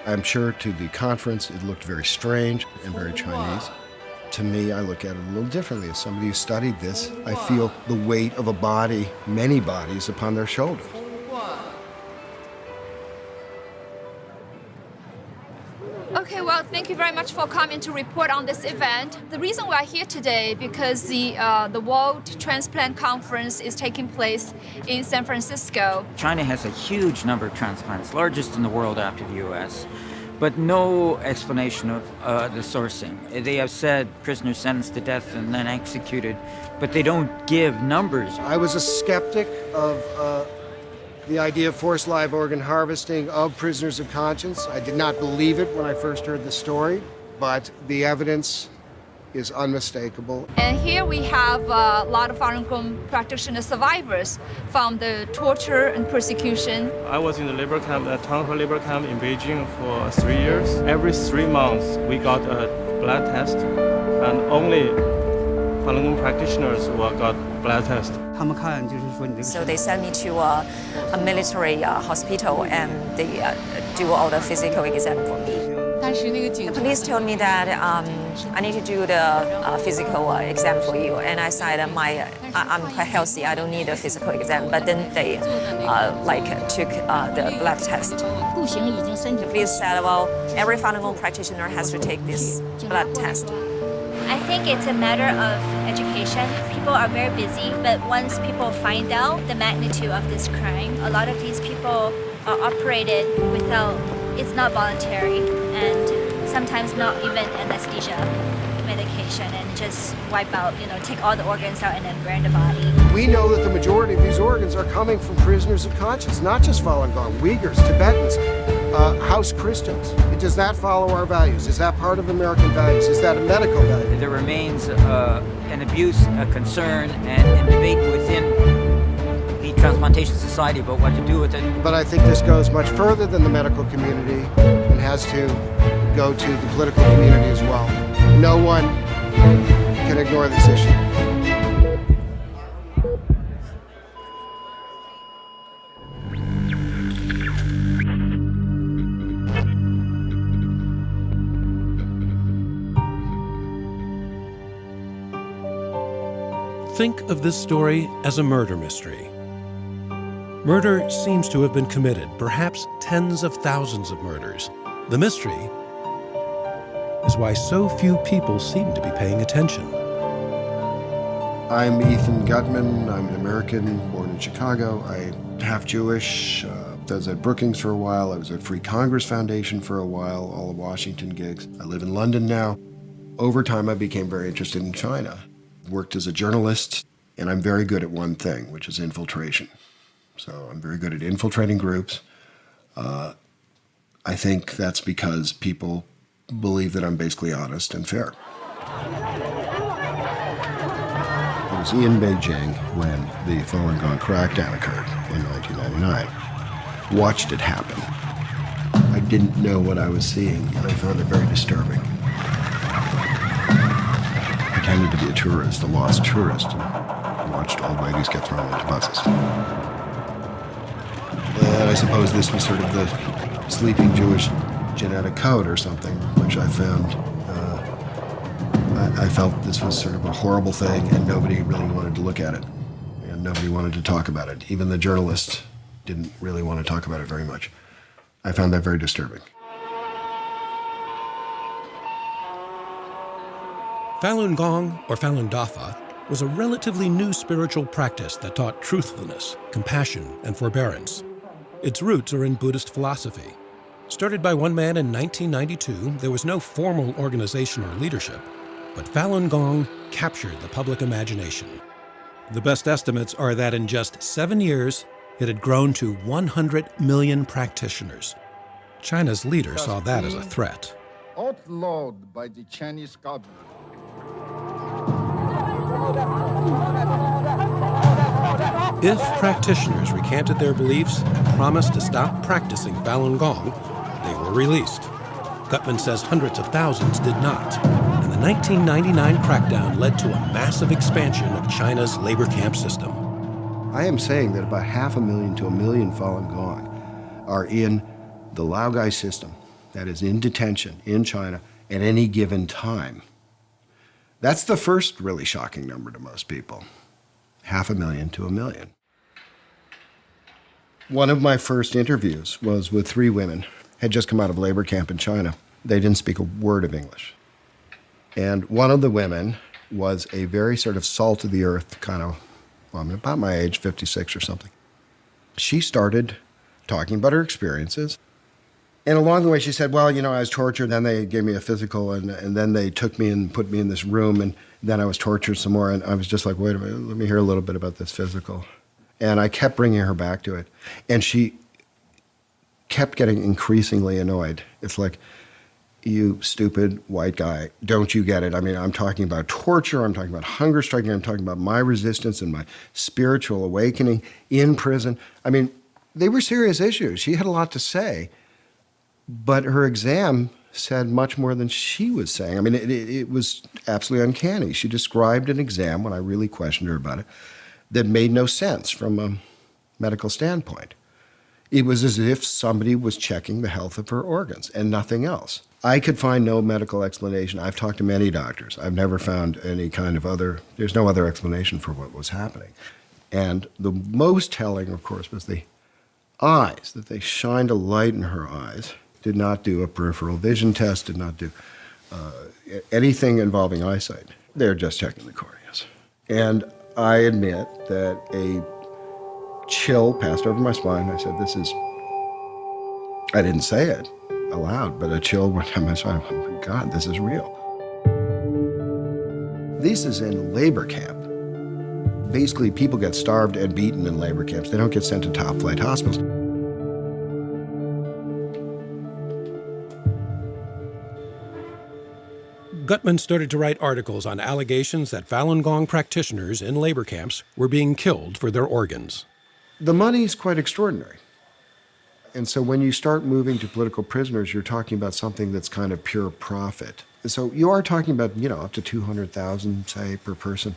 I'm sure to the conference it looked very strange and very Chinese. To me, I look at it a little differently. As somebody who studied this, I feel the weight of a body, many bodies, upon their shoulders. Okay, well, thank you very much for coming to report on this event. The reason we are here today because the World Transplant Conference is taking place in San Francisco. China has a huge number of transplants, largest in the world after the U.S., but no explanation of the sourcing. They have said prisoners sentenced to death and then executed, but they don't give numbers. I was a skeptic of the idea of forced live organ harvesting of prisoners of conscience. I did not believe it when I first heard the story, but the evidence is unmistakable. And here we have a lot of Falun Gong practitioner survivors from the torture and persecution. I was in the labor camp, at Tanghe labor camp in Beijing for 3 years. Every 3 months we got a blood test, and only Falun Gong practitioners got blood test. So they sent me to a military hospital and they do all the physical exam for me. The police told me that I need to do the physical exam for you, and I said I'm quite healthy, I don't need a physical exam. But then they took the blood test. The police said, well, every Falun Gong practitioner has to take this blood test. I think it's a matter of education. People are very busy, but once people find out the magnitude of this crime, a lot of these people are operated without, it's not voluntary, and sometimes not even anesthesia medication, and just wipe out, take all the organs out and then burn the body. We know that the majority of these organs are coming from prisoners of conscience, not just Falun Gong, Uyghurs, Tibetans, House Christians. Does that follow our values? Is that part of American values? Is that a medical value? There remains an abuse, a concern, and debate within the Transplantation Society about what to do with it. But I think this goes much further than the medical community and has to go to the political community as well. No one can ignore this issue. Think of this story as a murder mystery. Murder seems to have been committed, perhaps tens of thousands of murders. The mystery is why so few people seem to be paying attention. I'm Ethan Gutman. I'm an American born in Chicago. I'm half Jewish. I was at Brookings for a while. I was at Free Congress Foundation for a while, all the Washington gigs. I live in London now. Over time, I became very interested in China. Worked as a journalist, and I'm very good at one thing, which is infiltration. So I'm very good at infiltrating groups. I think that's because people believe that I'm basically honest and fair. I was in Beijing when the Falun Gong crackdown occurred in 1999. Watched it happen. I didn't know what I was seeing, and I found it very disturbing. I pretended to be a tourist, a lost tourist, and watched old ladies get thrown into buses. And I suppose this was sort of the sleeping Jewish genetic code or something, which I found, I felt this was sort of a horrible thing, and nobody really wanted to look at it, and nobody wanted to talk about it. Even the journalists didn't really want to talk about it very much. I found that very disturbing. Falun Gong, or Falun Dafa, was a relatively new spiritual practice that taught truthfulness, compassion, and forbearance. Its roots are in Buddhist philosophy. Started by one man in 1992, there was no formal organization or leadership, but Falun Gong captured the public imagination. The best estimates are that in just 7 years, it had grown to 100 million practitioners. China's leader saw that as a threat. Outlawed by the Chinese government. If practitioners recanted their beliefs and promised to stop practicing Falun Gong, they were released. Gutman says hundreds of thousands did not, and the 1999 crackdown led to a massive expansion of China's labor camp system. I am saying that about 500,000 to 1 million Falun Gong are in the Laogai system, that is in detention in China at any given time. That's the first really shocking number to most people, 500,000 to 1 million. One of my first interviews was with 3 women, had just come out of labor camp in China. They didn't speak a word of English. And one of the women was a very sort of salt-of-the-earth kind of, well, I'm about my age, 56 or something. She started talking about her experiences. And along the way, she said, well, you know, I was tortured, then they gave me a physical, and then they took me and put me in this room, and then I was tortured some more. And I was just like, wait a minute, let me hear a little bit about this physical. And I kept bringing her back to it. And she kept getting increasingly annoyed. It's like, you stupid white guy, don't you get it? I mean, I'm talking about torture, I'm talking about hunger striking, I'm talking about my resistance and my spiritual awakening in prison. I mean, they were serious issues. She had a lot to say, but her exam said much more than she was saying. I mean, it was absolutely uncanny. She described an exam, when I really questioned her about it, that made no sense from a medical standpoint. It was as if somebody was checking the health of her organs and nothing else. I could find no medical explanation. I've talked to many doctors. I've never found any kind of there's no other explanation for what was happening. And the most telling, of course, was the eyes, that they shined a light in her eyes, did not do a peripheral vision test, did not do anything involving eyesight. They're just checking the corneas. And I admit that a chill passed over my spine. I said, I didn't say it aloud, but a chill went down my spine. Oh my God, this is real. This is in labor camp. Basically, people get starved and beaten in labor camps. They don't get sent to top-flight hospitals. Gutman started to write articles on allegations that Falun Gong practitioners in labor camps were being killed for their organs. The money's quite extraordinary. And so when you start moving to political prisoners, you're talking about something that's kind of pure profit. So you are talking about, up to 200,000, say, per person.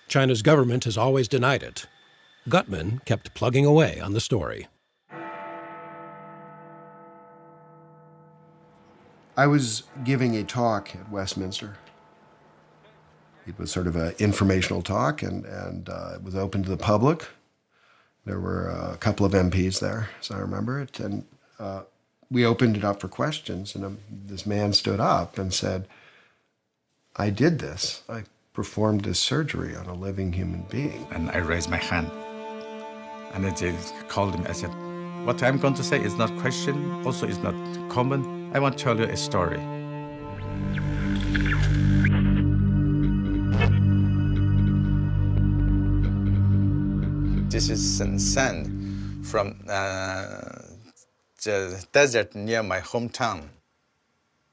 China's government has always denied it. Gutman kept plugging away on the story. I was giving a talk at Westminster. It was sort of an informational talk, and it was open to the public. There were a couple of MPs there, so I remember it. And we opened it up for questions, and this man stood up and said, I did this. I performed this surgery on a living human being. And I raised my hand, and I just called him. I said, what I'm going to say is not question, also is not common. I want to tell you a story. This is some sand from the desert near my hometown.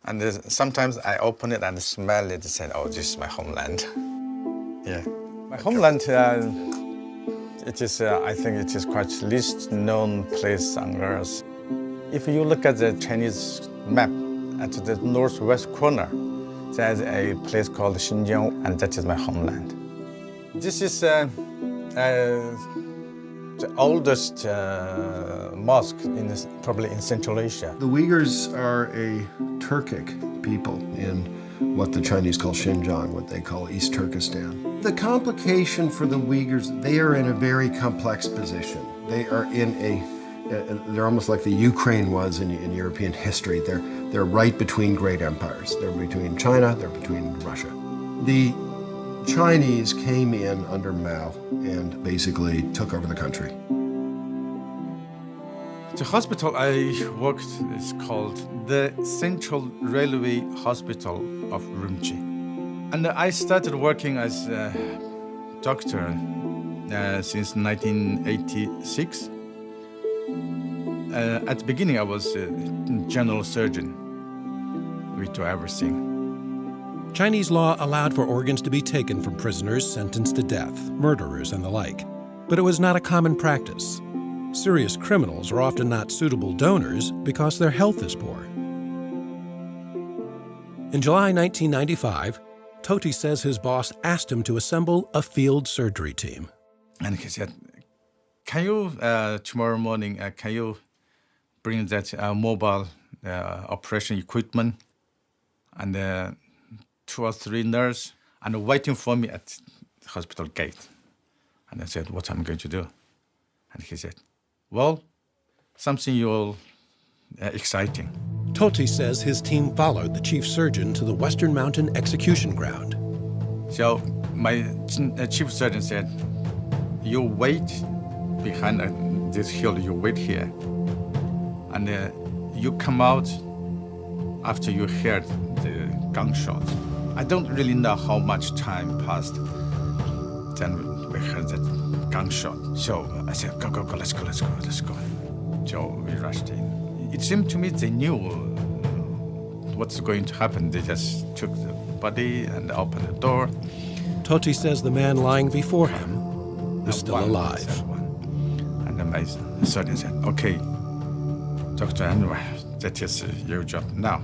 And sometimes I open it and smell it and say, oh, this is my homeland. Yeah. My homeland, it is, I think it is quite least known place on Earth. If you look at the Chinese map, at the northwest corner, there's a place called Xinjiang, and that is my homeland. This is the oldest mosque probably in Central Asia. The Uyghurs are a Turkic people in what the Chinese call Xinjiang, what they call East Turkestan. The complication for the Uyghurs, they are in a very complex position. They are they're almost like the Ukraine was in European history. They're right between great empires. They're between China, they're between Russia. The Chinese came in under Mao and basically took over the country. The hospital I worked is called the Central Railway Hospital of Urumqi. And I started working as a doctor since 1986. At the beginning, I was a general surgeon. We do everything. Chinese law allowed for organs to be taken from prisoners sentenced to death, murderers, and the like. But it was not a common practice. Serious criminals are often not suitable donors because their health is poor. In July 1995, Toti says his boss asked him to assemble a field surgery team. And he said, can you, tomorrow morning, can you bring that mobile operation equipment and 2 or 3 nurses and waiting for me at the hospital gate? And I said, what am I going to do? And he said, well, something you'll exciting. Totti says his team followed the chief surgeon to the Western Mountain execution ground. So my chief surgeon said, you wait behind this hill, you wait here. And you come out after you heard the gunshots. I don't really know how much time passed. Then we heard that gunshot. So I said, go, let's go. So we rushed in. It seemed to me they knew what's going to happen. They just took the body and opened the door. Totti says the man lying before him is still alive. And then my surgeon said, okay, Dr. Anwar, that is your job now.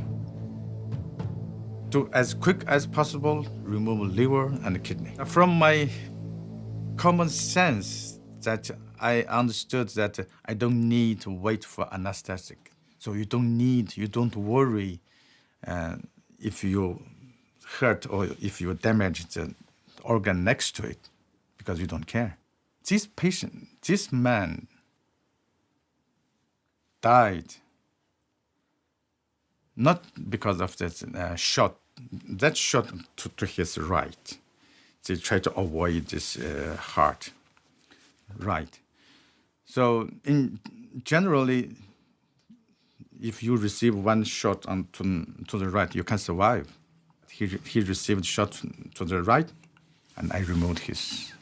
To, as quick as possible, remove liver and kidney. From my common sense, that I understood that I don't need to wait for anesthetic. So you don't worry if you hurt or if you damage the organ next to it, because you don't care. This man died not because of that shot. That shot to his right. They try to avoid this heart. Right. So generally, if you receive one shot to the right, you can survive. He received shot to the right, and I removed his,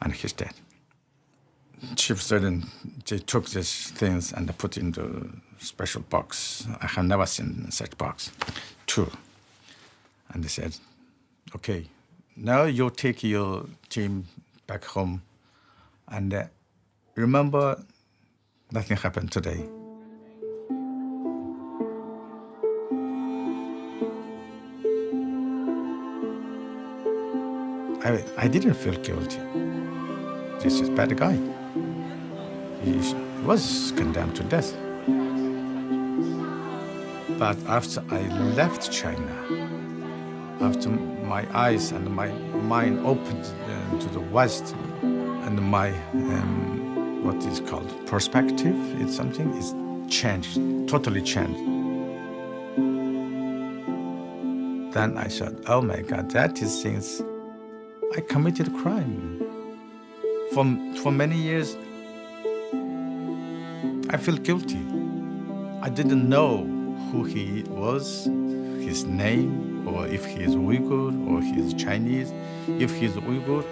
and he's dead. Chief surgeon, they took these things and they put into special box. I have never seen such box. 2. And they said, okay, now you take your team back home and remember, nothing happened today. I didn't feel guilty. This is a bad guy. He was condemned to death. But after I left China, after my eyes and my mind opened to the West, and my, what is called perspective, it's something, is changed, totally changed. Then I thought, oh my God, that is since I committed a crime. For many years, I feel guilty. I didn't know who he was, his name, or if he is Uyghur or he is Chinese. If he is Uyghur,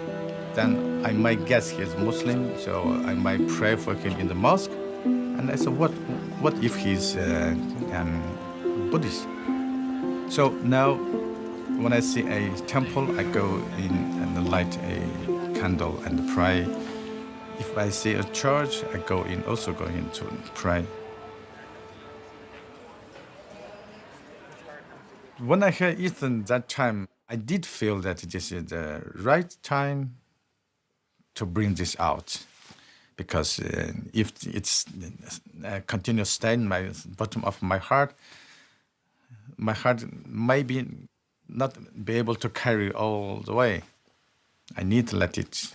then I might guess he is Muslim, so I might pray for him in the mosque. And I said, what if he's Buddhist? So now, when I see a temple, I go in and light a candle and pray. If I see a church, I also go in to pray. When I heard Ethan that time, I did feel that this is the right time to bring this out. Because if it's continues staying in my bottom of my heart maybe not be able to carry all the way. I need to let it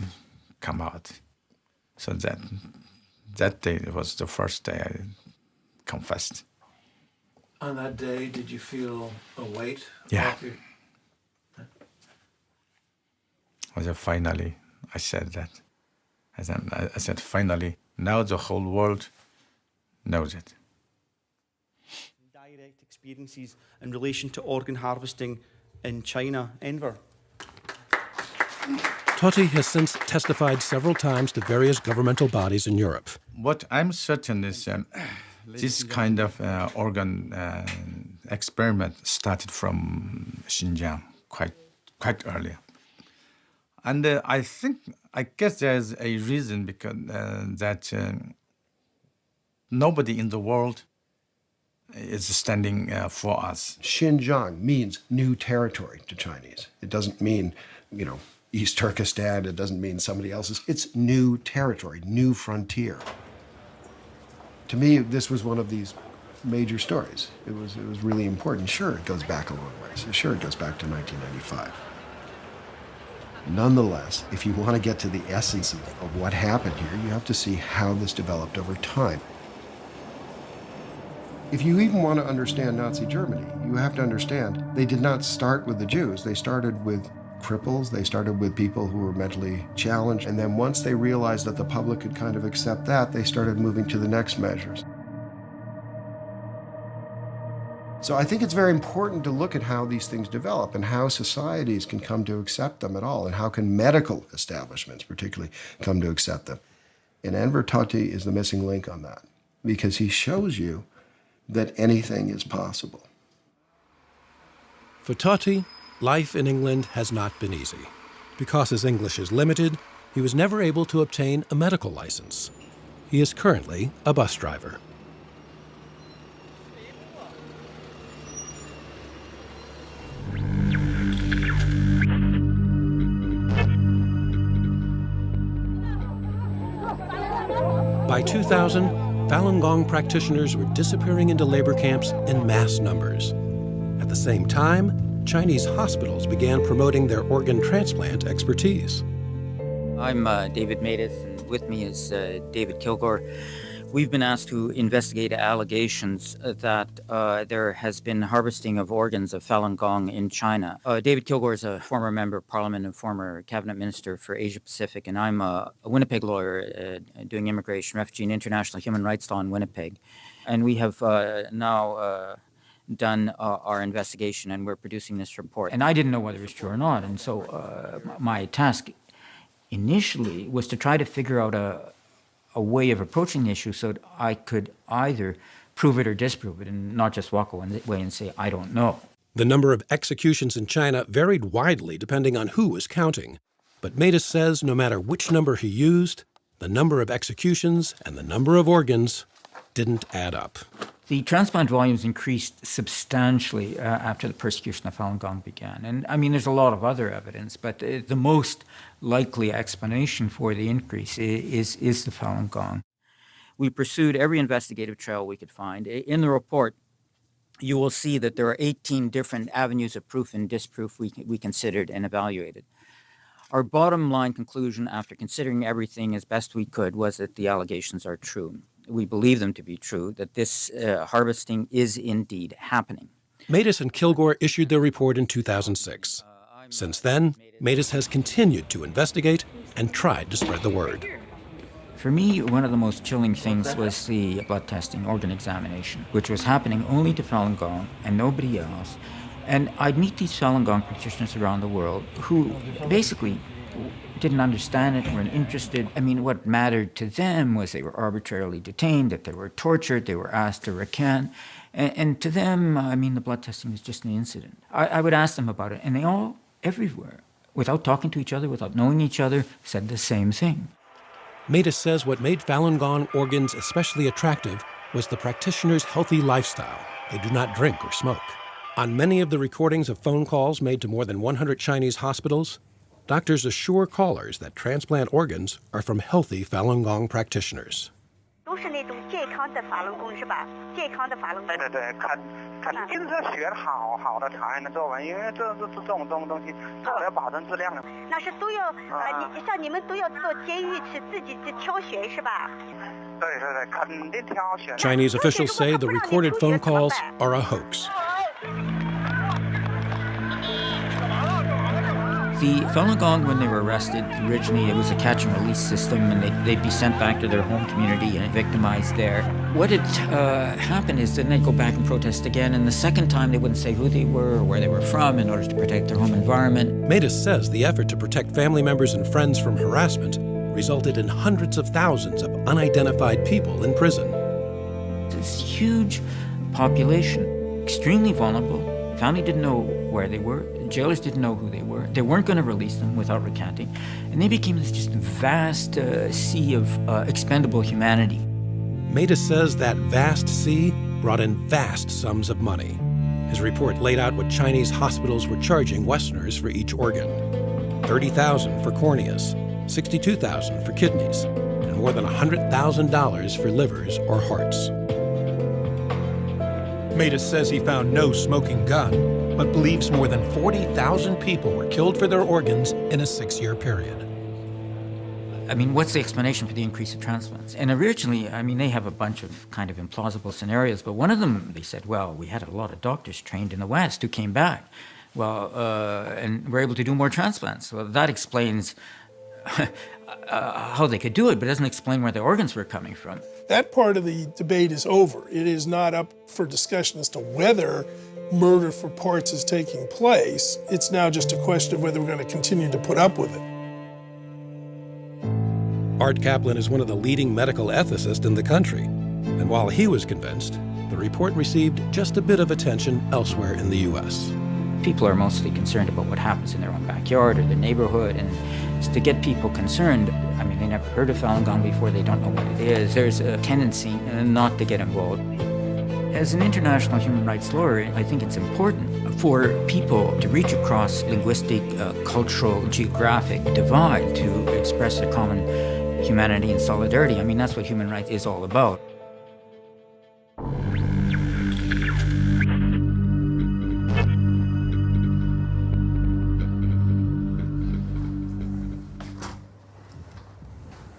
come out. So that day was the first day I confessed. On that day, did you feel a weight? Yeah. I said, finally, I said that. I said, finally, now the whole world knows it. Direct experiences in relation to organ harvesting in China, Enver. Totti has since testified several times to various governmental bodies in Europe. What I'm certain is this kind of organ experiment started from Xinjiang quite early. And I guess there's a reason because that nobody in the world is standing for us. Xinjiang means new territory to Chinese. It doesn't mean, East Turkestan. It doesn't mean somebody else's. It's new territory, new frontier. To me, this was one of these major stories. It was really important. Sure, it goes back a long ways. Sure, it goes back to 1995. Nonetheless, if you want to get to the essence of what happened here, you have to see how this developed over time. If you even want to understand Nazi Germany, you have to understand they did not start with the Jews. They started with cripples. They started with people who were mentally challenged. And then once they realized that the public could kind of accept that, they started moving to the next measures. So I think it's very important to look at how these things develop and how societies can come to accept them at all, and how can medical establishments particularly come to accept them. And Enver Tohti is the missing link on that, because he shows you that anything is possible. For Tohti, life in England has not been easy. Because his English is limited, he was never able to obtain a medical license. He is currently a bus driver. By 2000, Falun Gong practitioners were disappearing into labor camps in mass numbers. At the same time, Chinese hospitals began promoting their organ transplant expertise. I'm David Matus, and with me is David Kilgore. We've been asked to investigate allegations that there has been harvesting of organs of Falun Gong in China. David Kilgore is a former member of parliament and former cabinet minister for Asia Pacific, and I'm a Winnipeg lawyer doing immigration, refugee, and international human rights law in Winnipeg. And we have now done our investigation, and we're producing this report. And I didn't know whether it was true or not, and so my task initially was to try to figure out a way of approaching the issue so that I could either prove it or disprove it and not just walk away and say, I don't know. The number of executions in China varied widely depending on who was counting. But Matus says no matter which number he used, the number of executions and the number of organs didn't add up. The transplant volumes increased substantially after the persecution of Falun Gong began. And I mean, there's a lot of other evidence, but the most likely explanation for the increase is the Falun Gong. We pursued every investigative trail we could find. In the report, you will see that there are 18 different avenues of proof and disproof we considered and evaluated. Our bottom line conclusion, after considering everything as best we could, was that the allegations are true. We believe them to be true, that this harvesting is indeed happening. Matus and Kilgore issued their report in 2006. Since then, Matus has continued to investigate and tried to spread the word. For me, one of the most chilling things was the blood testing, organ examination, which was happening only to Falun Gong and nobody else. And I'd meet these Falun Gong practitioners around the world who basically didn't understand it, weren't interested. I mean, what mattered to them was they were arbitrarily detained, that they were tortured, they were asked to recant. And to them, I mean, the blood testing was just an incident. I would ask them about it, and they all, everywhere, without talking to each other, without knowing each other, said the same thing. Matus says what made Falun Gong organs especially attractive was the practitioners' healthy lifestyle. They do not drink or smoke. On many of the recordings of phone calls made to more than 100 Chinese hospitals, doctors assure callers that transplant organs are from healthy Falun Gong practitioners. Chinese officials say the recorded phone calls are a hoax. The Falun Gong, when they were arrested, originally it was a catch and release system, and they'd be sent back to their home community and victimized there. What had happened is then they'd go back and protest again, and the second time they wouldn't say who they were or where they were from in order to protect their home environment. Matus says the effort to protect family members and friends from harassment resulted in hundreds of thousands of unidentified people in prison. This huge population, extremely vulnerable. Family didn't know where they were. Jailers didn't know who they were. They weren't going to release them without recanting. And they became this just vast sea of expendable humanity. Matus says that vast sea brought in vast sums of money. His report laid out what Chinese hospitals were charging Westerners for each organ. $30,000 for corneas, $62,000 for kidneys, and more than $100,000 for livers or hearts. Matus says he found no smoking gun, but believes more than 40,000 people were killed for their organs in a 6-year period. I mean, what's the explanation for the increase of transplants? And originally, I mean, they have a bunch of kind of implausible scenarios, but one of them, they said, well, we had a lot of doctors trained in the West who came back, and were able to do more transplants. Well, that explains how they could do it, but it doesn't explain where the organs were coming from. That part of the debate is over. It is not up for discussion as to whether murder for parts is taking place. It's now just a question of whether we're going to continue to put up with it. Art Kaplan is one of the leading medical ethicists in the country, and while he was convinced, the report received just a bit of attention elsewhere in the U.S. People are mostly concerned about what happens in their own backyard or their neighborhood, and to get people concerned, I mean, they never heard of Falun Gong before, they don't know what it is. There's a tendency not to get involved. As an international human rights lawyer, I think it's important for people to reach across linguistic, cultural, geographic divide to express a common humanity and solidarity. I mean, that's what human rights is all about.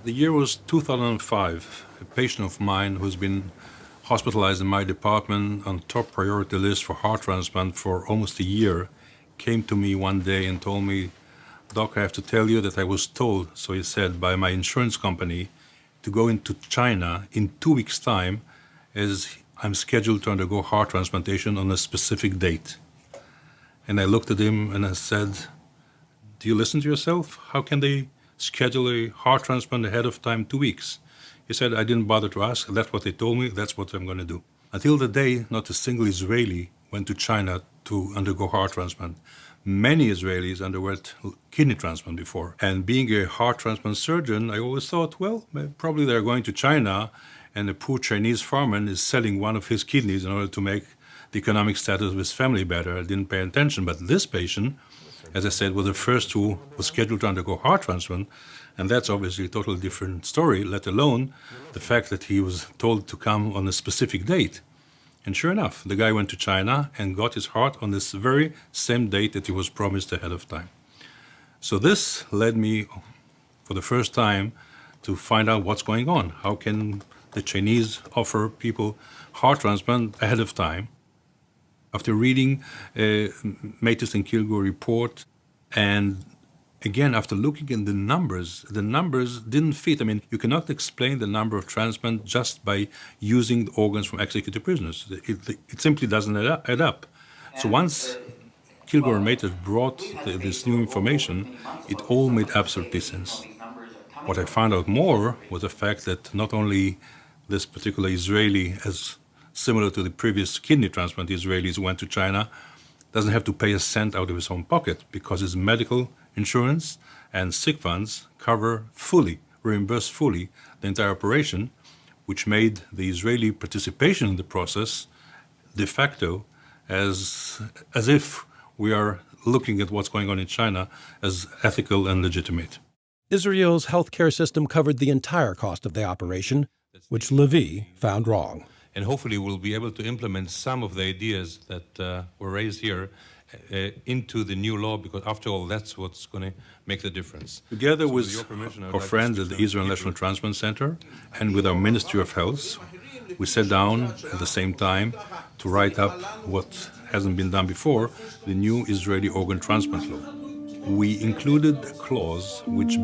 The year was 2005. A patient of mine who's been hospitalized in my department on top priority list for heart transplant for almost a year came to me one day and told me, "Doc, I have to tell you that I was told," so he said, by my insurance company to go into China in 2 weeks' time as I'm scheduled to undergo heart transplantation on a specific date. And I looked at him and I said, "Do you listen to yourself? How can they schedule a heart transplant ahead of time 2 weeks?" He said, "I didn't bother to ask. That's what they told me. That's what I'm going to do." Until the day, not a single Israeli went to China to undergo heart transplant. Many Israelis underwent kidney transplant before. And being a heart transplant surgeon, I always thought, well, probably they're going to China and a poor Chinese farmer is selling one of his kidneys in order to make the economic status of his family better. I didn't pay attention. But this patient, as I said, was the first who was scheduled to undergo heart transplant. And that's obviously a totally different story, let alone the fact that he was told to come on a specific date. And sure enough, the guy went to China and got his heart on this very same date that he was promised ahead of time. So this led me, for the first time, to find out what's going on. How can the Chinese offer people heart transplant ahead of time? After reading Matus and Kilgore report, and again, after looking at the numbers didn't fit. I mean, you cannot explain the number of transplants just by using the organs from executed prisoners. It simply doesn't add up. So once Kilgore and Matus brought this new information, it all made absolutely sense. What I found out more was the fact that not only this particular Israeli, as similar to the previous kidney transplant Israelis who went to China, doesn't have to pay a cent out of his own pocket because his medical insurance and sick funds reimburse fully the entire operation, which made the Israeli participation in the process de facto as if we are looking at what's going on in China as ethical and legitimate. Israel's healthcare system covered the entire cost of the operation, which Levy found wrong. And hopefully we'll be able to implement some of the ideas that were raised here into the new law, because after all, that's what's going to make the difference. Together with our friends at the Israel National Transplant Center and with our Ministry of Health, we sat down at the same time to write up what hasn't been done before, the new Israeli organ transplant law. We included a clause which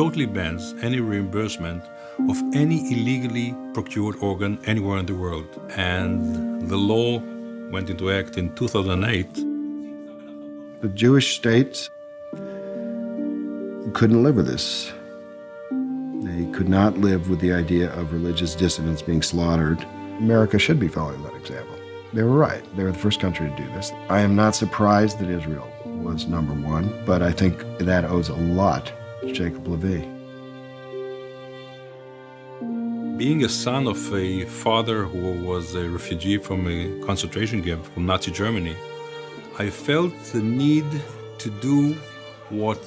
totally bans any reimbursement of any illegally procured organ anywhere in the world. And the law went into act in 2008. The Jewish states couldn't live with this. They could not live with the idea of religious dissidents being slaughtered. America should be following that example. They were right. They were the first country to do this. I am not surprised that Israel was number one, but I think that owes a lot to Jacob Levy. Being a son of a father who was a refugee from a concentration camp from Nazi Germany, I felt the need to do what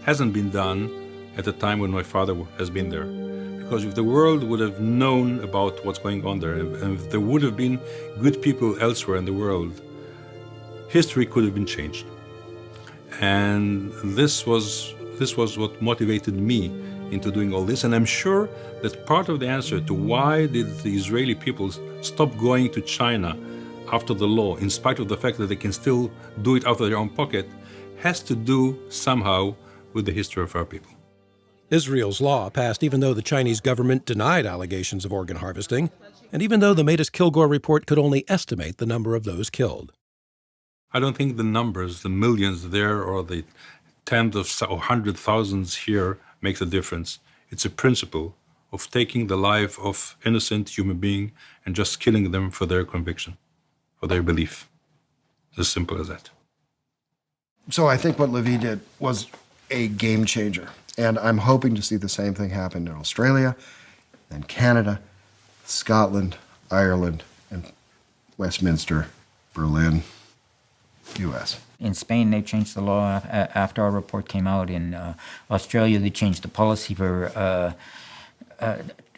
hasn't been done at the time when my father has been there. Because if the world would have known about what's going on there, and if there would have been good people elsewhere in the world, history could have been changed. And this was what motivated me into doing all this. And I'm sure that part of the answer to why did the Israeli people stop going to China after the law, in spite of the fact that they can still do it out of their own pocket, has to do somehow with the history of our people. Israel's law passed even though the Chinese government denied allegations of organ harvesting, and even though the Metis-Kilgore report could only estimate the number of those killed. I don't think the numbers, the millions there or the tens of or hundred thousands here makes a difference. It's a principle of taking the life of innocent human being and just killing them for their conviction, for their belief. It's as simple as that. So I think what Levi did was a game changer. And I'm hoping to see the same thing happen in Australia, and Canada, Scotland, Ireland, and Westminster, Berlin, U.S. In Spain, they changed the law after our report came out. In Australia, they changed the policy for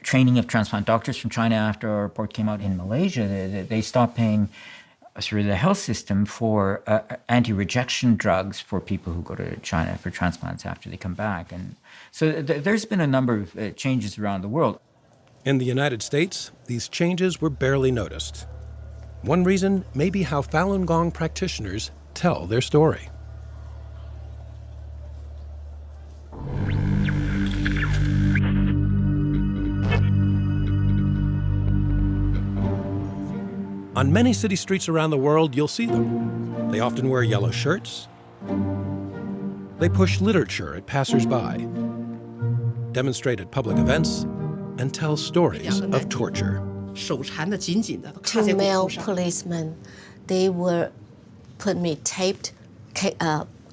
training of transplant doctors from China after our report came out. In Malaysia, they stopped paying through the health system for anti-rejection drugs for people who go to China for transplants after they come back. And so there's been a number of changes around the world. In the United States, these changes were barely noticed. One reason may be how Falun Gong practitioners tell their story. On many city streets around the world, you'll see them. They often wear yellow shirts. They push literature at passers-by, demonstrate at public events, and tell stories of torture. 2 male policemen, they were put me taped,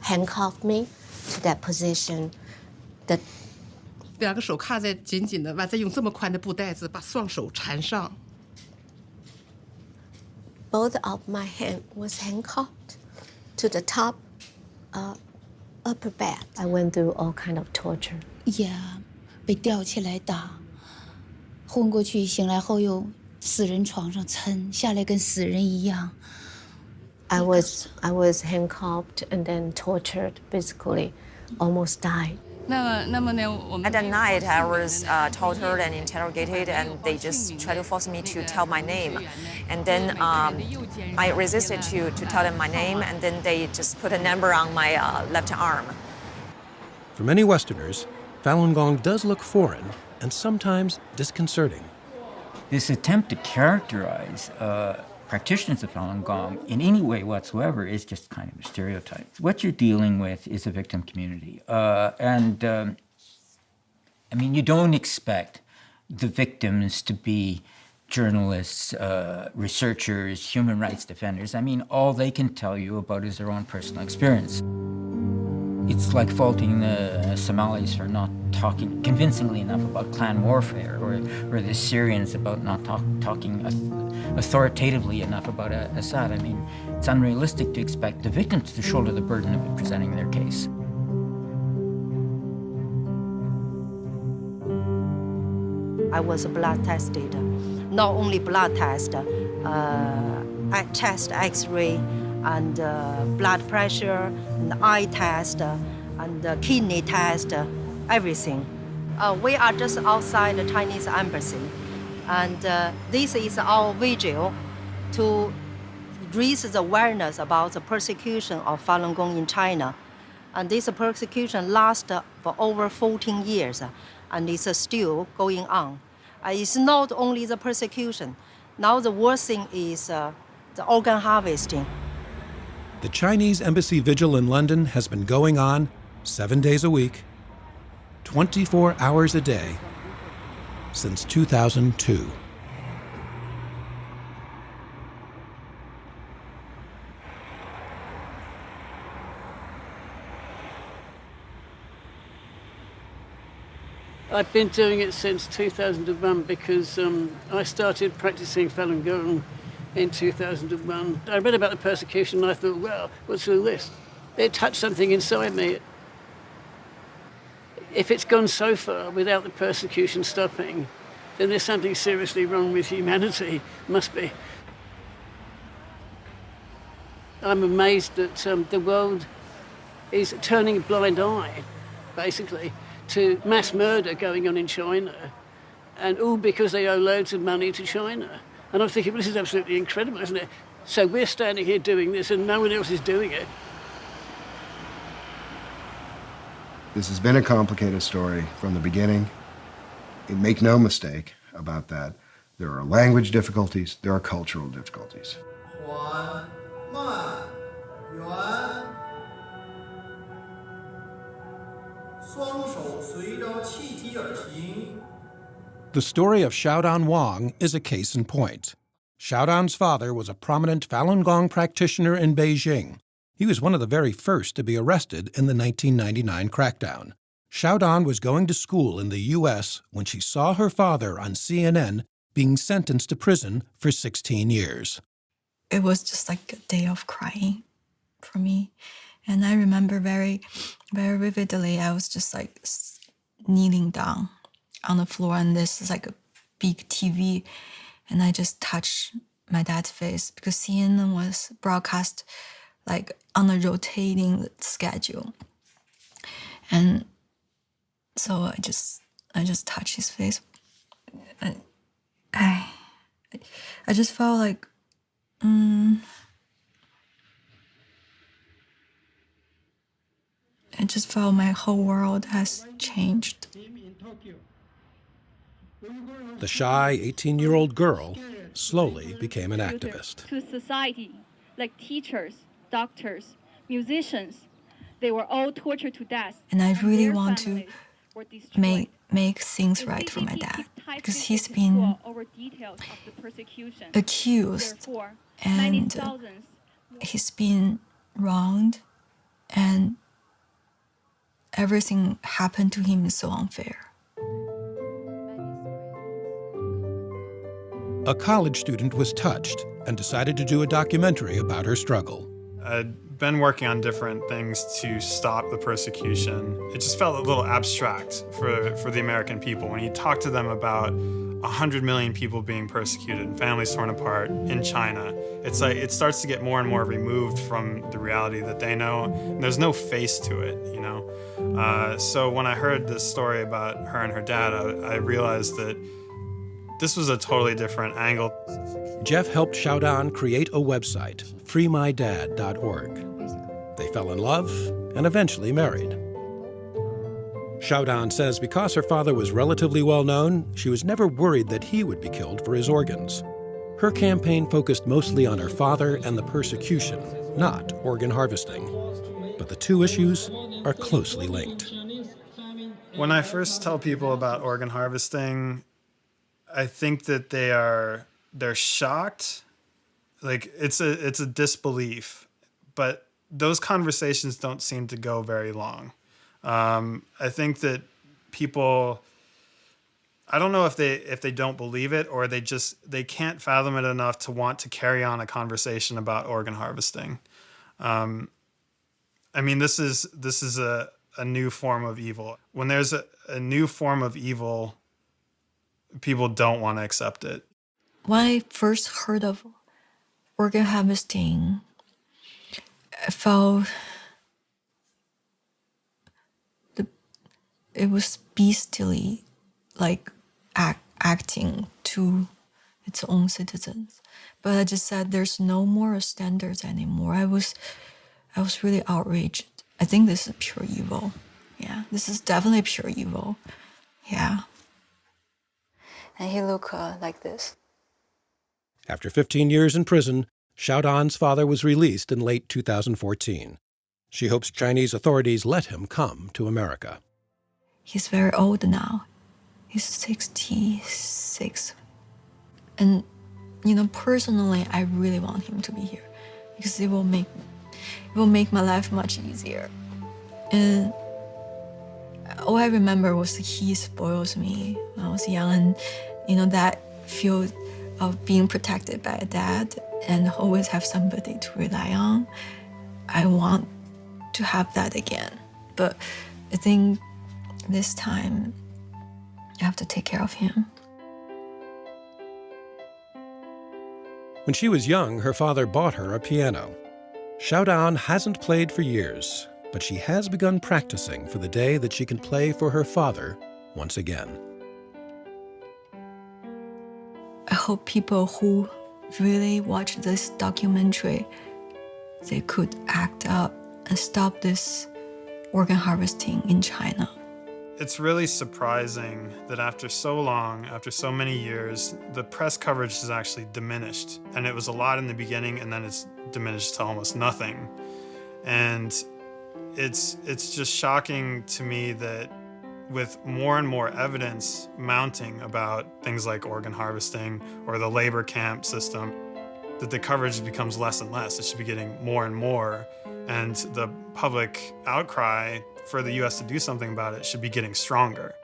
handcuffed me to that position. That 2个手卡在紧紧的，完再用这么宽的布带子把双手缠上。 Both of my hand was handcuffed to the top upper back. I went through all kind of torture. Yeah, 被吊起来打，昏过去，醒来后又死人床上抻下来，跟死人一样。I was handcuffed and then tortured, basically, almost died. At that night, I was tortured and interrogated, and they just tried to force me to tell my name. And then I resisted to tell them my name, and then they just put a number on my left arm. For many Westerners, Falun Gong does look foreign and sometimes disconcerting. This attempt to characterize practitioners of Falun Gong in any way whatsoever is just kind of a stereotype. What you're dealing with is a victim community. I mean, you don't expect the victims to be journalists, researchers, human rights defenders. I mean, all they can tell you about is their own personal experience. It's like faulting the Somalis for not talking convincingly enough about clan warfare, or the Syrians about not talking authoritatively enough about Assad. I mean, it's unrealistic to expect the victims to shoulder the burden of presenting their case. I was blood tested, not only blood test, chest X-ray, and blood pressure, and eye test, and kidney test, everything. We are just outside the Chinese embassy, and this is our vigil to raise the awareness about the persecution of Falun Gong in China. And this persecution lasts for over 14 years, and it's still going on. It's not only the persecution. Now the worst thing is the organ harvesting. The Chinese embassy vigil in London has been going on 7 days a week, 24 hours a day, since 2002. I've been doing it since 2001 because I started practicing Falun Gong in 2001. I read about the persecution and I thought, well, what's all this? It touched something inside me. if it's gone so far without the persecution stopping, then there's something seriously wrong with humanity. Must be. I'm amazed that the world is turning a blind eye, basically, to mass murder going on in China, and all because they owe loads of money to China. And I'm thinking, well, this is absolutely incredible, isn't it? So we're standing here doing this and no one else is doing it. This has been a complicated story from the beginning. Make no mistake about that. There are language difficulties, there are cultural difficulties. The story of Xiaodan Wang is a case in point. Xiaodan's father was a prominent Falun Gong practitioner in Beijing. He was one of the very first to be arrested in the 1999 crackdown. Xiaodan was going to school in the U.S. when she saw her father on CNN being sentenced to prison for 16 years. It was just like a day of crying for me. And I remember very, very vividly, I was just like kneeling down on the floor, and this is like a big TV, and I just touched my dad's face because CNN was broadcast like on a rotating schedule. And so I just touched his face. I just felt like, I just felt my whole world has changed. The shy 18-year-old girl slowly became an activist. To society, like teachers, doctors, musicians, they were all tortured to death. And I really want to make things right for my dad, because he's been accused and he's been wronged, and everything happened to him is so unfair. A college student was touched and decided to do a documentary about her struggle. I'd been working on different things to stop the persecution. It just felt a little abstract for the American people when he talked to them about 100 million people being persecuted and families torn apart in China. It's like it starts to get more and more removed from the reality that they know, and there's no face to it, you know? So when I heard this story about her and her dad, I realized that this was a totally different angle. Jeff helped Xiaodan create a website, freemydad.org. They fell in love and eventually married. Xiaodan says because her father was relatively well known, she was never worried that he would be killed for his organs. Her campaign focused mostly on her father and the persecution, not organ harvesting. But the two issues are closely linked. When I first tell people about organ harvesting, I think that they're shocked. Like it's a disbelief, but those conversations don't seem to go very long. I think that people, I don't know if they don't believe it or they can't fathom it enough to want to carry on a conversation about organ harvesting. I mean, this is a new form of evil. When there's a new form of evil, people don't want to accept it. When I first heard of organ harvesting, I felt it was beastly, like acting to its own citizens. But I just said there's no moral standards anymore. I was really outraged. I think this is pure evil. Yeah, this is definitely pure evil. Yeah. And he looked like this. After 15 years in prison, Xiaodan's father was released in late 2014. She hopes Chinese authorities let him come to America. He's very old now. He's 66. And, personally, I really want him to be here because it will make my life much easier. And all I remember was he spoils me when I was young, and that feel of being protected by a dad and always have somebody to rely on. I want to have that again, but I think this time, I have to take care of him. When she was young, her father bought her a piano. Xiaodan hasn't played for years, but she has begun practicing for the day that she can play for her father once again. I hope people who really watch this documentary, they could act up and stop this organ harvesting in China. It's really surprising that after so long, after so many years, the press coverage has actually diminished. And it was a lot in the beginning, and then it's diminished to almost nothing. And it's just shocking to me that with more and more evidence mounting about things like organ harvesting or the labor camp system, that the coverage becomes less and less. It should be getting more and more. And the public outcry for the US to do something about it should be getting stronger.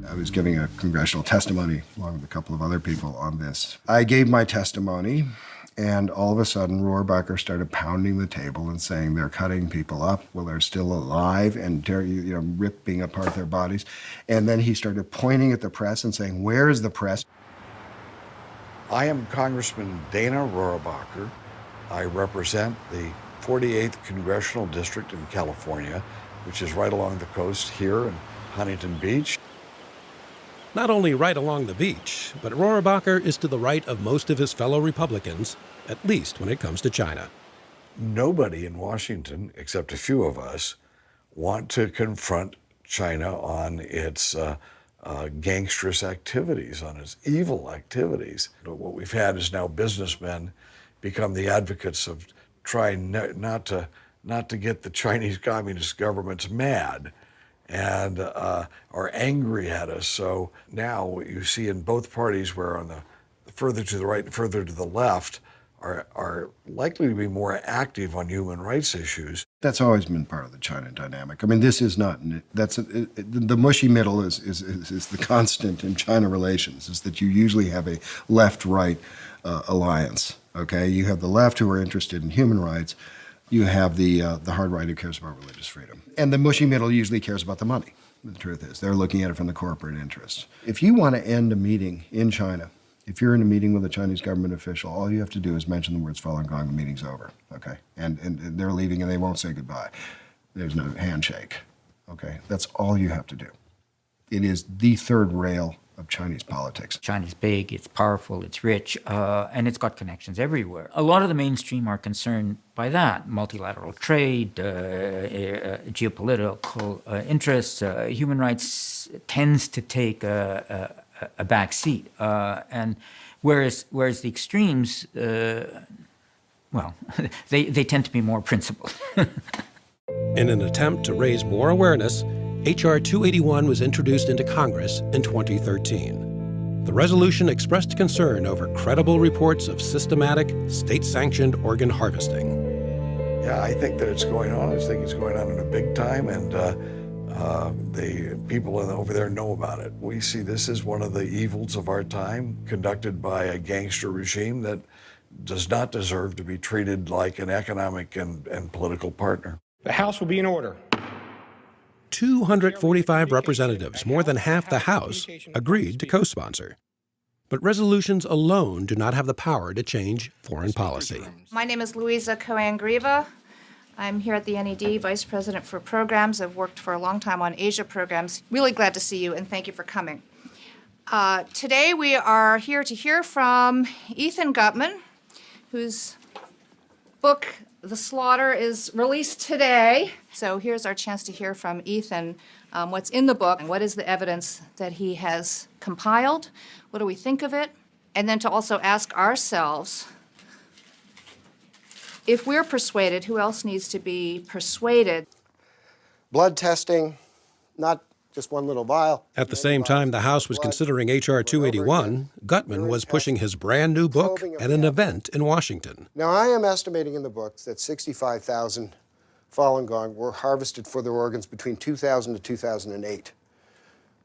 I was giving a congressional testimony along with a couple of other people on this. I gave my testimony, and all of a sudden, Rohrabacher started pounding the table and saying they're cutting people up while they're still alive and ripping apart their bodies. And then he started pointing at the press and saying, "Where is the press?" I am Congressman Dana Rohrabacher. I represent the 48th Congressional District in California, which is right along the coast here in Huntington Beach. Not only right along the beach, but Rohrabacher is to the right of most of his fellow Republicans, at least when it comes to China. Nobody in Washington, except a few of us, want to confront China on its gangsterous activities, on its evil activities. What we've had is now businessmen become the advocates of trying not to get the Chinese Communist governments mad and are angry at us. So now what you see in both parties, where on the further to the right and further to the left are likely to be more active on human rights issues. That's always been part of the China dynamic. I mean, this is not, the mushy middle is the constant in China relations, is that you usually have a left-right alliance, okay? You have the left who are interested in human rights. You have the hard right who cares about religious freedom. And the mushy middle usually cares about the money. The truth is, they're looking at it from the corporate interest. If you want to end a meeting in China, if you're in a meeting with a Chinese government official, all you have to do is mention the words Falun Gong, the meeting's over, okay? And they're leaving and they won't say goodbye. There's no handshake, okay? That's all you have to do. It is the third rail of Chinese politics. China's big, it's powerful, it's rich, and it's got connections everywhere. A lot of the mainstream are concerned by that. Multilateral trade, geopolitical interests, human rights tends to take a back seat. And whereas the extremes, well, they tend to be more principled. In an attempt to raise more awareness, H.R. 281 was introduced into Congress in 2013. The resolution expressed concern over credible reports of systematic, state-sanctioned organ harvesting. Yeah, I think that it's going on. I think it's going on in a big time, and the people over there know about it. We see this as one of the evils of our time, conducted by a gangster regime that does not deserve to be treated like an economic and political partner. The House will be in order. 245 representatives, more than half the House, agreed to co-sponsor. But resolutions alone do not have the power to change foreign policy. My name is Louisa Cohen-Grieva. I'm here at the NED, Vice President for Programs. I've worked for a long time on Asia programs. Really glad to see you, and thank you for coming. Today we are here to hear from Ethan Gutmann, whose book, The Slaughter, is released today. So here's our chance to hear from Ethan what's in the book, and what is the evidence that he has compiled, what do we think of it, and then to also ask ourselves, if we're persuaded, who else needs to be persuaded? Blood testing, not just one little vial. At the same time the House was considering H.R. 281, Gutmann was pushing his brand new book at an event in Washington. Now, I am estimating in the book that 65,000 Falun Gong were harvested for their organs between 2000 to 2008.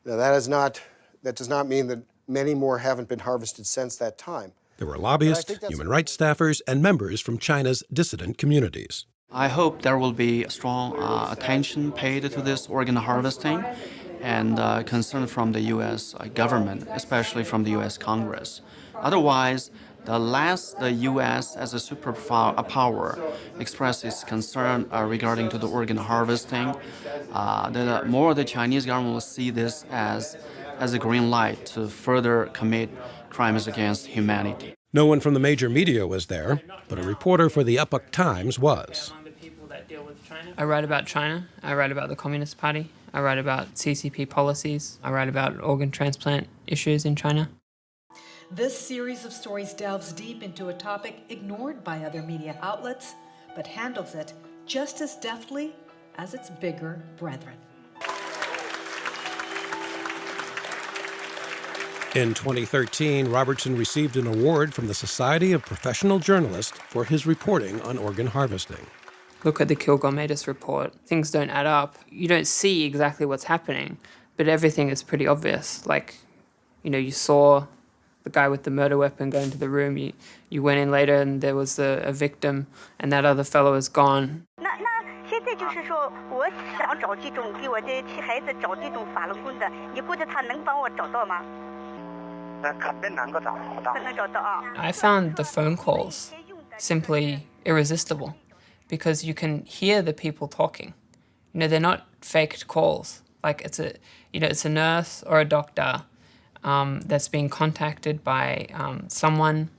Now, that is not That does not mean that many more haven't been harvested since that time. There were lobbyists, human rights staffers, and members from China's dissident communities. I hope there will be strong attention paid to this organ harvesting and concern from the U.S. government, especially from the U.S. Congress. Otherwise, the less the U.S. as a superpower expresses concern regarding to the organ harvesting, the more the Chinese government will see this as a green light to further commit crimes against humanity. No one from the major media was there, but a reporter for the Epoch Times was. I write about China, I write about the Communist Party, I write about CCP policies, I write about organ transplant issues in China. This series of stories delves deep into a topic ignored by other media outlets, but handles it just as deftly as its bigger brethren. In 2013, Robertson received an award from the Society of Professional Journalists for his reporting on organ harvesting. Look at the Kilgour-Matus report. Things don't add up. You don't see exactly what's happening, but everything is pretty obvious. Like, you saw the guy with the murder weapon go into the room. You went in later and there was a victim, and that other fellow is gone. I found the phone calls simply irresistible because you can hear the people talking. They're not faked calls. Like it's a nurse or a doctor that's being contacted by someone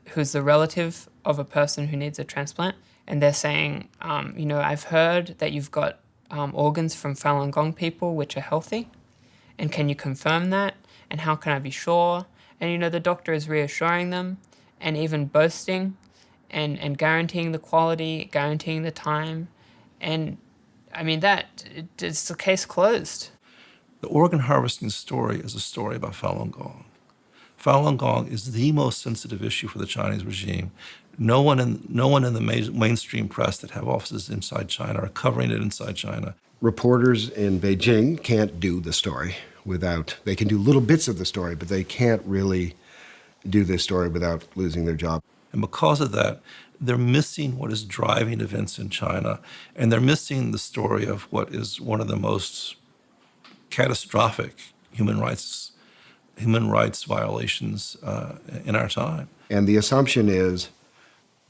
who's the relative of a person who needs a transplant, and they're saying, I've heard that you've got organs from Falun Gong people which are healthy, and can you confirm that? And how can I be sure? And the doctor is reassuring them and even boasting and guaranteeing the quality, guaranteeing the time. And I mean, it's the case closed. The organ harvesting story is a story about Falun Gong. Falun Gong is the most sensitive issue for the Chinese regime. No one in the mainstream press that have offices inside China are covering it inside China. Reporters in Beijing can't do the story they can do little bits of the story, but they can't really do this story without losing their job. And because of that, they're missing what is driving events in China, and they're missing the story of what is one of the most catastrophic human rights violations in our time. And the assumption is,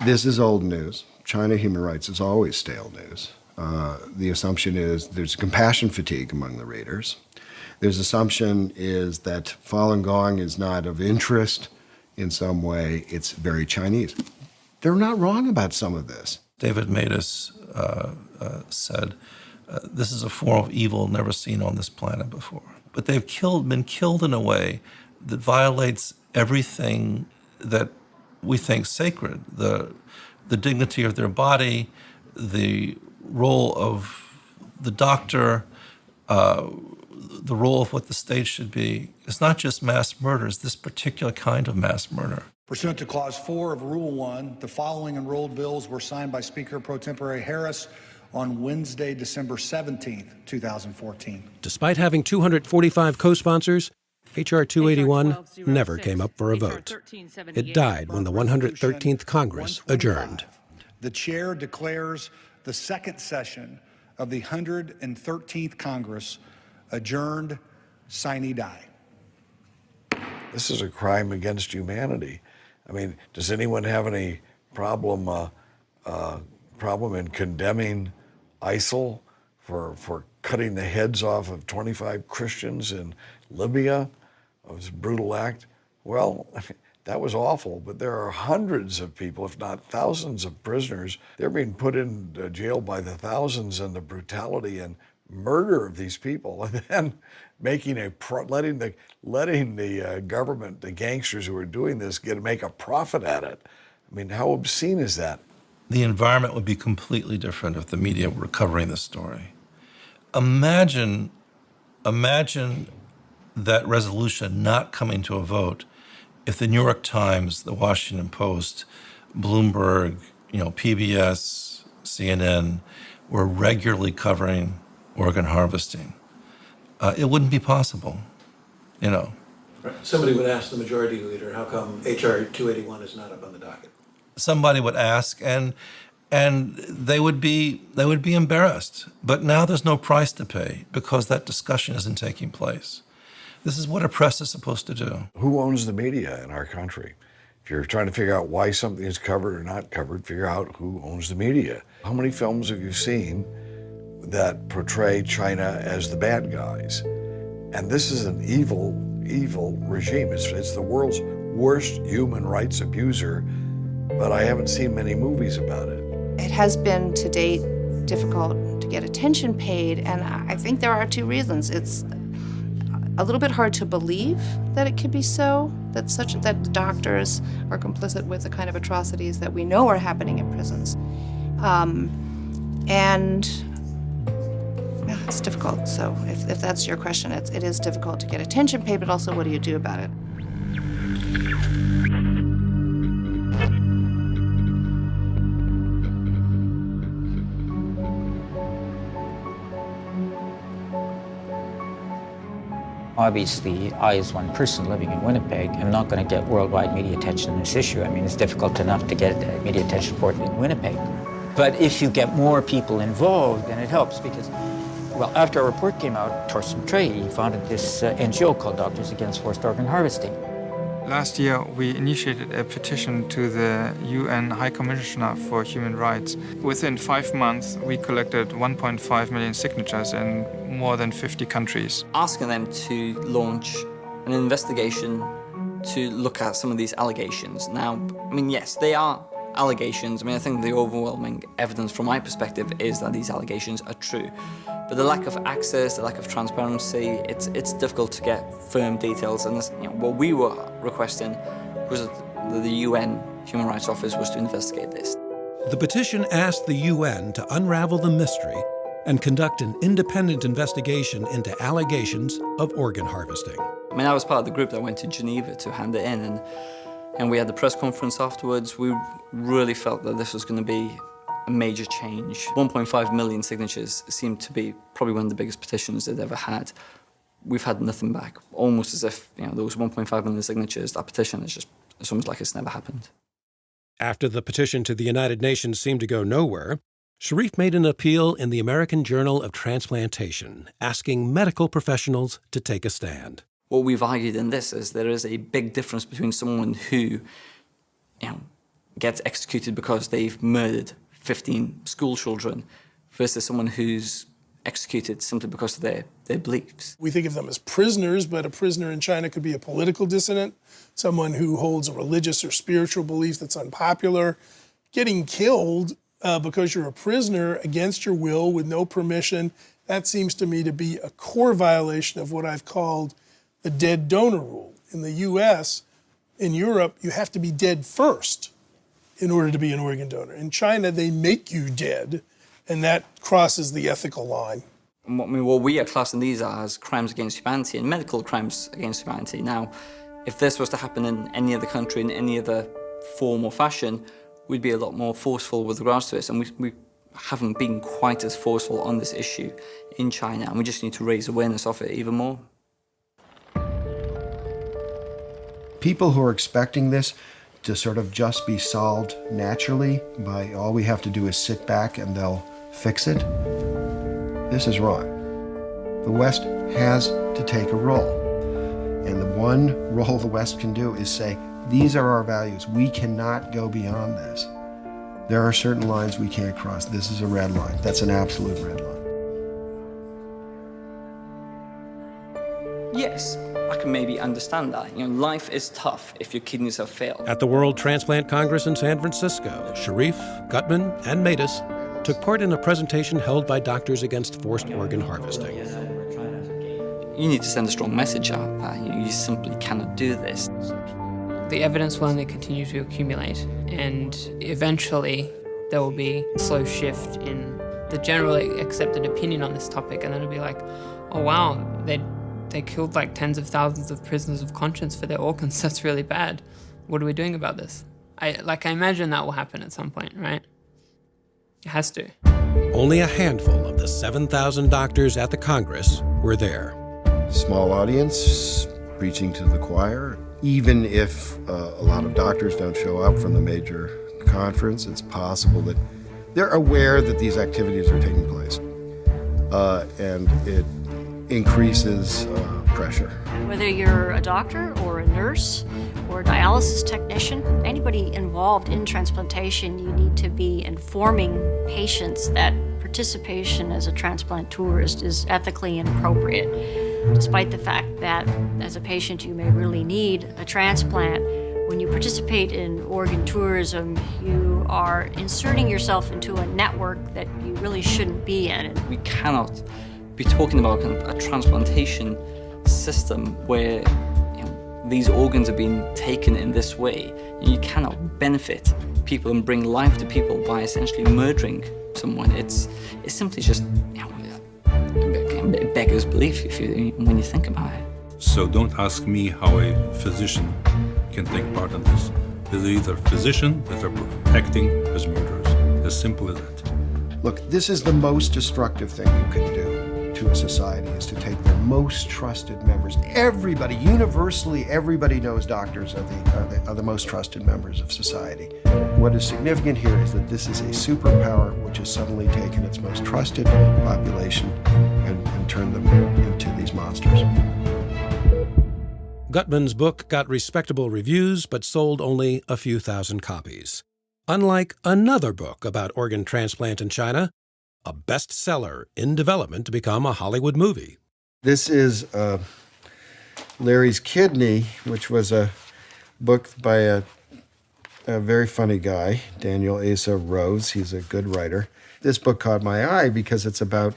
this is old news. China human rights is always stale news. The assumption is there's compassion fatigue among the readers. There's assumption is that Falun Gong is not of interest in some way. It's very Chinese. They're not wrong about some of this. David Matus said, this is a form of evil never seen on this planet before. But they've been killed in a way that violates everything that we think sacred. The dignity of their body, the role of the doctor, the role of what the state should be. It's not just mass murder, it's this particular kind of mass murder. Pursuant to Clause 4 of Rule 1, the following enrolled bills were signed by Speaker Pro Tempore Harris on Wednesday, December 17th, 2014. Despite having 245 co-sponsors, H.R. 281 never came up for a vote. It died when the 113th Congress adjourned. The chair declares the second session of the 113th Congress adjourned sine die. This is a crime against humanity. I mean, does anyone have any problem in condemning ISIL for cutting the heads off of 25 Christians in Libya? It was a brutal act. Well, that was awful, but there are hundreds of people, if not thousands of prisoners. They're being put in jail by the thousands, and the brutality and murder of these people, and then letting the government, the gangsters who are doing this, make a profit at it. I mean, how obscene is that? The environment would be completely different if the media were covering this story. Imagine that resolution not coming to a vote if the New York Times, the Washington Post, Bloomberg, PBS, CNN were regularly covering organ harvesting. It wouldn't be possible. you know. Somebody would ask the majority leader, how come H.R. 281 is not up on the docket? Somebody would ask, and they would be embarrassed. But now there's no price to pay because that discussion isn't taking place. This is what a press is supposed to do. Who owns the media in our country? If you're trying to figure out why something is covered or not covered, figure out who owns the media. How many films have you seen that portray China as the bad guys? And this is an evil, evil regime. It's the world's worst human rights abuser, but I haven't seen many movies about it. It has been, to date, difficult to get attention paid, and I think there are two reasons. It's a little bit hard to believe that it could be so, that the doctors are complicit with the kind of atrocities that we know are happening in prisons. And yeah, it's difficult. So if that's your question, it is difficult to get attention paid, but also what do you do about it? Obviously, I, as one person living in Winnipeg, am not going to get worldwide media attention on this issue. I mean, it's difficult enough to get media attention for it in Winnipeg. But if you get more people involved, then it helps because, well, after our report came out, Torsten Trey founded this NGO called Doctors Against Forced Organ Harvesting. Last year, we initiated a petition to the UN High Commissioner for Human Rights. Within 5 months, we collected 1.5 million signatures in more than 50 countries. Asking them to launch an investigation to look at some of these allegations. Now, I mean, yes, they are allegations. I mean, I think the overwhelming evidence from my perspective is that these allegations are true. But the lack of access, the lack of transparency, it's difficult to get firm details. And this, what we were requesting was that the UN Human Rights Office was to investigate this. The petition asked the UN to unravel the mystery and conduct an independent investigation into allegations of organ harvesting. I mean, I was part of the group that went to Geneva to hand it in, and we had the press conference afterwards. We really felt that this was going to be a major change. 1.5 million signatures seemed to be probably one of the biggest petitions they'd ever had. We've had nothing back, almost as if those 1.5 million signatures, that petition is it's almost like it's never happened. After the petition to the United Nations seemed to go nowhere, Sharif made an appeal in the American Journal of Transplantation, asking medical professionals to take a stand. What we've argued in this is there is a big difference between someone who gets executed because they've murdered 15 school children versus someone who's executed simply because of their beliefs. We think of them as prisoners, but a prisoner in China could be a political dissident, someone who holds a religious or spiritual belief that's unpopular. Getting killed because you're a prisoner against your will with no permission, that seems to me to be a core violation of what I've called the dead donor rule. In the US, in Europe, you have to be dead first in order to be an organ donor. In China, they make you dead, and that crosses the ethical line. What we are classing these as crimes against humanity and medical crimes against humanity. Now, if this was to happen in any other country, in any other form or fashion, we'd be a lot more forceful with regards to this, and we haven't been quite as forceful on this issue in China, and we just need to raise awareness of it even more. People who are expecting this to sort of just be solved naturally by all we have to do is sit back and they'll fix it, this is wrong. The West has to take a role. And the one role the West can do is say, these are our values. We cannot go beyond this. There are certain lines we can't cross. This is a red line. That's an absolute red line. Yes, I can maybe understand that. Life is tough if your kidneys have failed. At the World Transplant Congress in San Francisco, Sharif, Gutman, and Matus took part in a presentation held by Doctors Against Forced Organ Harvesting. You need to send a strong message out that you simply cannot do this. The evidence will only continue to accumulate, and eventually there will be a slow shift in the generally accepted opinion on this topic, and then it'll be like, oh wow, they killed like tens of thousands of prisoners of conscience for their organs. That's really bad. What are we doing about this? I imagine that will happen at some point, right? It has to. Only a handful of the 7,000 doctors at the Congress were there. Small audience, preaching to the choir. Even if a lot of doctors don't show up from the major conference, it's possible that they're aware that these activities are taking place. And it increases pressure. Whether you're a doctor or a nurse or a dialysis technician, anybody involved in transplantation, you need to be informing patients that participation as a transplant tourist is ethically inappropriate. Despite the fact that as a patient you may really need a transplant, when you participate in organ tourism, you are inserting yourself into a network that you really shouldn't be in. We cannot be talking about a transplantation system where these organs are being taken in this way. You cannot benefit people and bring life to people by essentially murdering someone. It's simply just it beggars belief when you think about it. So don't ask me how a physician can take part in this. They're either physicians that are acting as murderers. As simple as that. Look, this is the most destructive thing you can do to a society, is to take their most trusted members. Everybody, universally, everybody knows doctors are the most trusted members of society. What is significant here is that this is a superpower which has suddenly taken its most trusted population and turned them into these monsters. Gutman's book got respectable reviews but sold only a few thousand copies. Unlike another book about organ transplant in China, a bestseller in development to become a Hollywood movie. This is Larry's Kidney, which was a book by a very funny guy, Daniel Asa Rose. He's a good writer. This book caught my eye because it's about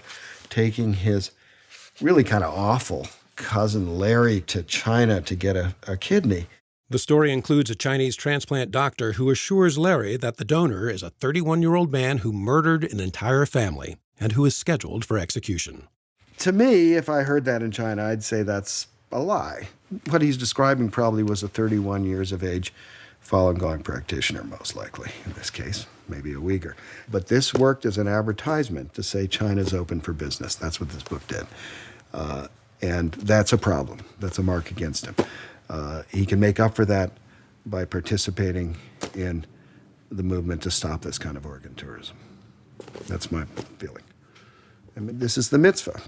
taking his really kind of awful cousin Larry to China to get a kidney. The story includes a Chinese transplant doctor who assures Larry that the donor is a 31-year-old man who murdered an entire family and who is scheduled for execution. To me, if I heard that in China, I'd say that's a lie. What he's describing probably was a 31 years of age Falun Gong practitioner, most likely, in this case, maybe a Uyghur. But this worked as an advertisement to say China's open for business. That's what this book did. And that's a problem. That's a mark against him. He can make up for that by participating in the movement to stop this kind of organ tourism. That's my feeling. I mean, this is the mitzvah.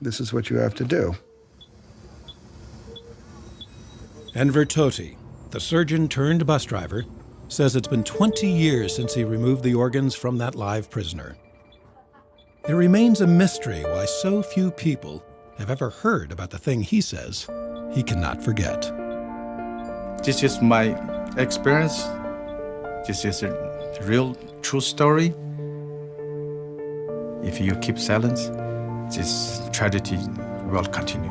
This is what you have to do. Enver Tohti, the surgeon turned bus driver, says it's been 20 years since he removed the organs from that live prisoner. It remains a mystery why so few people have ever heard about the thing he says he cannot forget. This is my experience. This is a real, true story. If you keep silence, this tragedy will continue.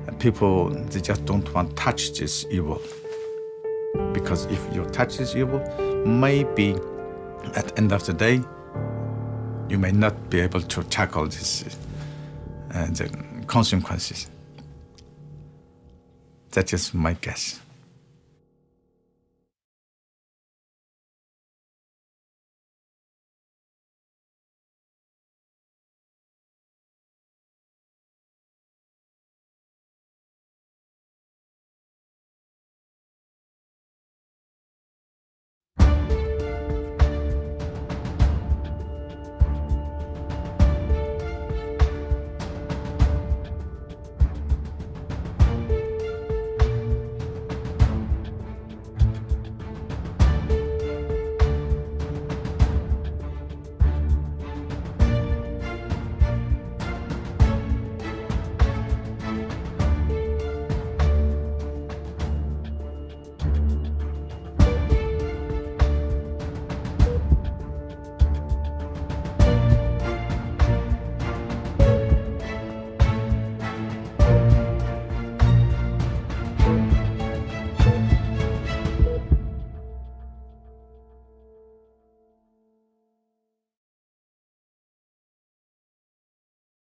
And people, they just don't want to touch this evil. Because if you touch this evil, maybe at the end of the day, you may not be able to tackle this the consequences. That is my guess.